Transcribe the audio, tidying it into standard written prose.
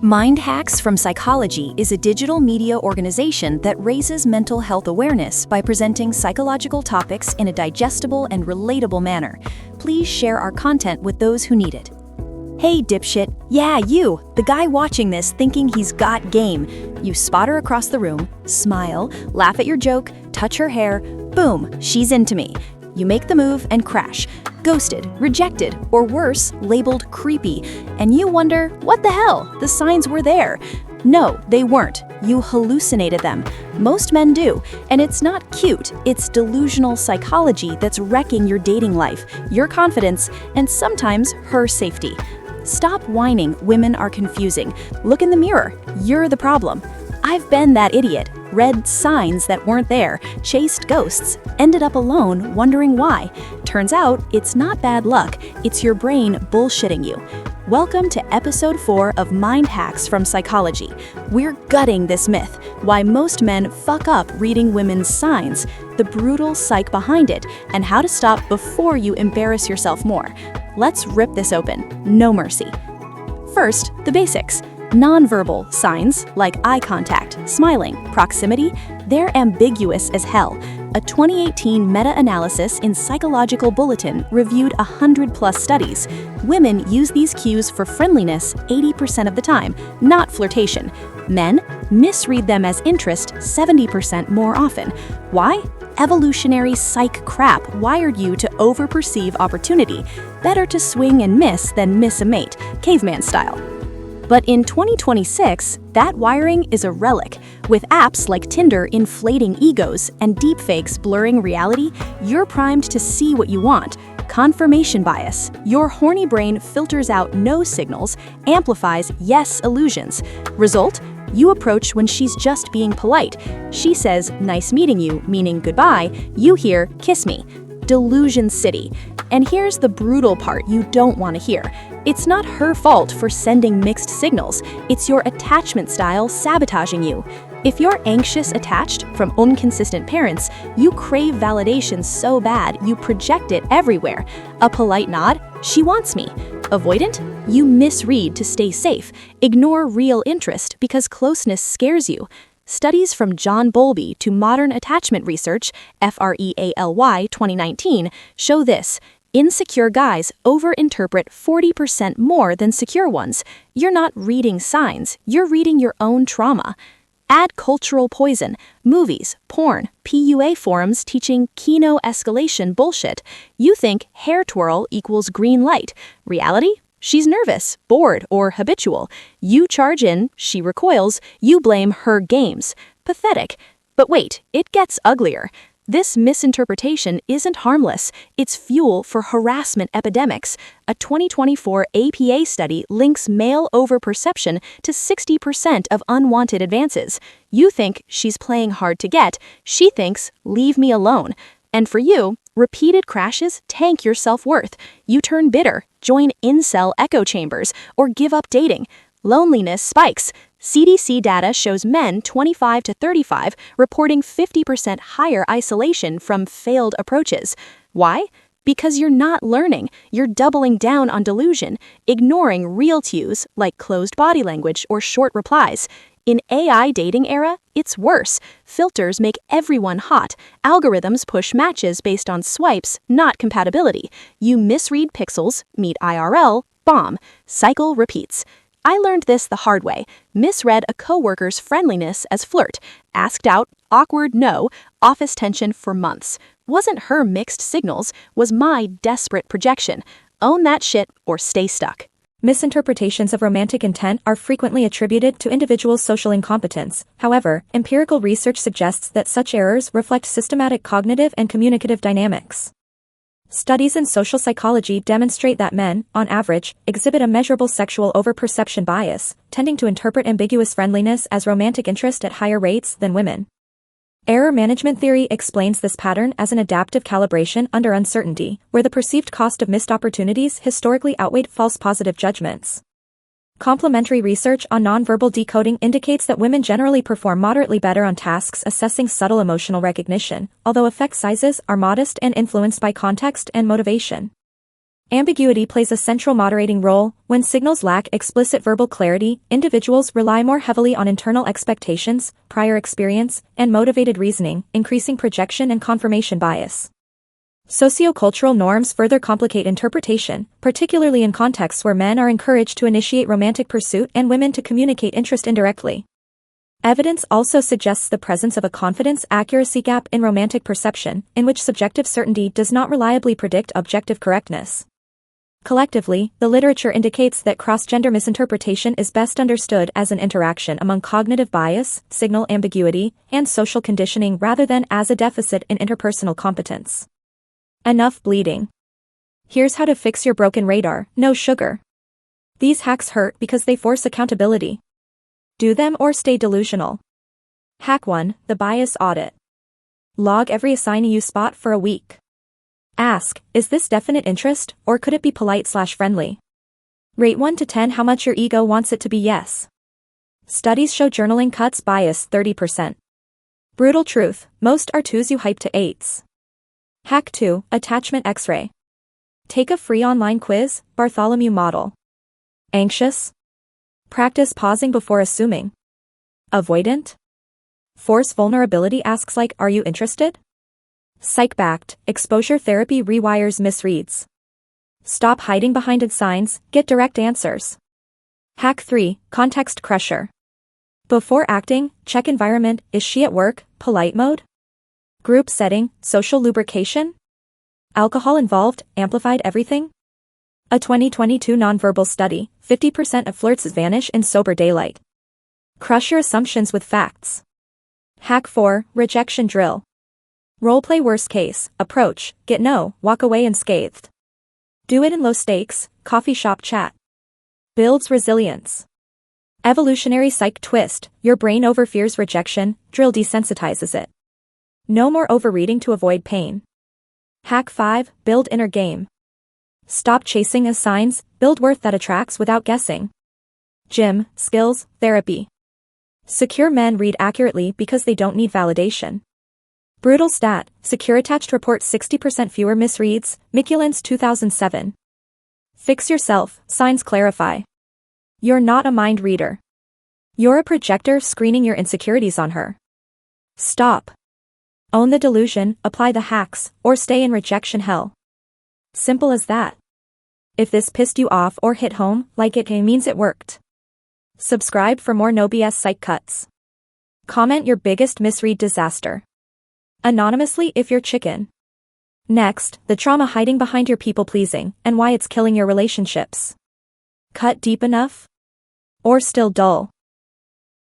Mind Hacks from Psychology is a digital media organization that raises mental health awareness by presenting psychological topics in a digestible and relatable manner. Please share our content with those who need it. Hey dipshit, yeah you, the guy watching this thinking he's got game. You spot her across the room, smile, laugh at your joke, touch her hair, boom, she's into me. You make the move and crash. Ghosted, rejected, or worse, labeled creepy. And you wonder, what the hell? The signs were there. No, they weren't. You hallucinated them. Most men do. And it's not cute. It's delusional psychology that's wrecking your dating life, your confidence, and sometimes her safety. Stop whining, women are confusing. Look in the mirror. You're the problem. I've been that idiot. Read signs that weren't there, chased ghosts, ended up alone wondering why. Turns out, it's not bad luck, it's your brain bullshitting you. Welcome to episode 4 of Mind Hacks from Psychology. We're gutting this myth, why most men fuck up reading women's signs, the brutal psych behind it, and how to stop before you embarrass yourself more. Let's rip this open, no mercy. First, the basics. Nonverbal signs, like eye contact, smiling, proximity, they're ambiguous as hell. A 2018 meta-analysis in Psychological Bulletin reviewed 100+ studies. Women use these cues for friendliness 80% of the time, not flirtation. Men misread them as interest 70% more often. Why? Evolutionary psych crap wired you to overperceive opportunity. Better to swing and miss than miss a mate, caveman style. But in 2026, that wiring is a relic. With apps like Tinder inflating egos and deepfakes blurring reality, you're primed to see what you want. Confirmation bias. Your horny brain filters out no signals, amplifies yes illusions. Result? You approach when she's just being polite. She says, "Nice meeting you," meaning goodbye. You hear, "Kiss me." Delusion city. And here's the brutal part you don't want to hear. It's not her fault for sending mixed signals. It's your attachment style sabotaging you. If you're anxious attached from inconsistent parents, you crave validation so bad you project it everywhere. A polite nod, "She wants me." Avoidant, you misread to stay safe. Ignore real interest because closeness scares you. Studies from John Bowlby to Modern Attachment Research, FREALY 2019, show this. Insecure guys overinterpret 40% more than secure ones. You're not reading signs, you're reading your own trauma. Add cultural poison, movies, porn, PUA forums teaching kino escalation bullshit. You think hair twirl equals green light. Reality? She's nervous, bored, or habitual. You charge in, she recoils, you blame her games. Pathetic. But wait, it gets uglier. This misinterpretation isn't harmless. It's fuel for harassment epidemics. A 2024 APA study links male overperception to 60% of unwanted advances. You think she's playing hard to get. She thinks, "Leave me alone." And for you, repeated crashes tank your self-worth. You turn bitter, join incel echo chambers, or give up dating. Loneliness spikes. CDC data shows men 25 to 35 reporting 50% higher isolation from failed approaches. Why? Because you're not learning. You're doubling down on delusion, ignoring real cues like closed body language or short replies. In AI dating era, it's worse. Filters make everyone hot. Algorithms push matches based on swipes, not compatibility. You misread pixels, meet IRL, bomb. Cycle repeats. I learned this the hard way. Misread a coworker's friendliness as flirt. Asked out, awkward no, office tension for months. Wasn't her mixed signals, was my desperate projection. Own that shit or stay stuck. Misinterpretations of romantic intent are frequently attributed to individuals' social incompetence. However, empirical research suggests that such errors reflect systematic cognitive and communicative dynamics. Studies in social psychology demonstrate that men, on average, exhibit a measurable sexual overperception bias, tending to interpret ambiguous friendliness as romantic interest at higher rates than women. Error management theory explains this pattern as an adaptive calibration under uncertainty, where the perceived cost of missed opportunities historically outweighed false positive judgments. Complementary research on nonverbal decoding indicates that women generally perform moderately better on tasks assessing subtle emotional recognition, although effect sizes are modest and influenced by context and motivation. Ambiguity plays a central moderating role. When signals lack explicit verbal clarity, individuals rely more heavily on internal expectations, prior experience, and motivated reasoning, increasing projection and confirmation bias. Sociocultural norms further complicate interpretation, particularly in contexts where men are encouraged to initiate romantic pursuit and women to communicate interest indirectly. Evidence also suggests the presence of a confidence-accuracy gap in romantic perception, in which subjective certainty does not reliably predict objective correctness. Collectively, the literature indicates that cross-gender misinterpretation is best understood as an interaction among cognitive bias, signal ambiguity, and social conditioning rather than as a deficit in interpersonal competence. Enough bleeding. Here's how to fix your broken radar: no sugar. These hacks hurt because they force accountability. Do them or stay delusional. Hack 1, the bias audit. Log every assignee you spot for a week. Ask, is this definite interest, or could it be polite/friendly? Rate 1 to 10 how much your ego wants it to be yes. Studies show journaling cuts bias 30%. Brutal truth, most are 2s you hype to 8s. Hack 2, attachment X-ray. Take a free online quiz, Bartholomew Model. Anxious? Practice pausing before assuming. Avoidant? Force vulnerability asks like, are you interested? Psych-backed, exposure therapy rewires misreads. Stop hiding behind signs, get direct answers. Hack 3, context crusher. Before acting, check environment, is she at work, polite mode? Group setting, social lubrication? Alcohol involved, amplified everything? A 2022 nonverbal study, 50% of flirts vanish in sober daylight. Crush your assumptions with facts. Hack 4, rejection drill. Roleplay worst case, approach, get no, walk away unscathed. Do it in low stakes, coffee shop chat. Builds resilience. Evolutionary psych twist, your brain overfears rejection, drill desensitizes it. No more overreading to avoid pain. Hack 5, build inner game. Stop chasing as signs, build worth that attracts without guessing. Gym, skills, therapy. Secure men read accurately because they don't need validation. Brutal stat, secure attached report 60% fewer misreads, Mikulens 2007. Fix yourself, signs clarify. You're not a mind reader. You're a projector screening your insecurities on her. Stop. Own the delusion, apply the hacks, or stay in rejection hell. Simple as that. If this pissed you off or hit home, like it means it worked. Subscribe for more no BS psych cuts. Comment your biggest misread disaster. Anonymously if you're chicken. Next, the trauma hiding behind your people-pleasing, and why it's killing your relationships. Cut deep enough? Or still dull?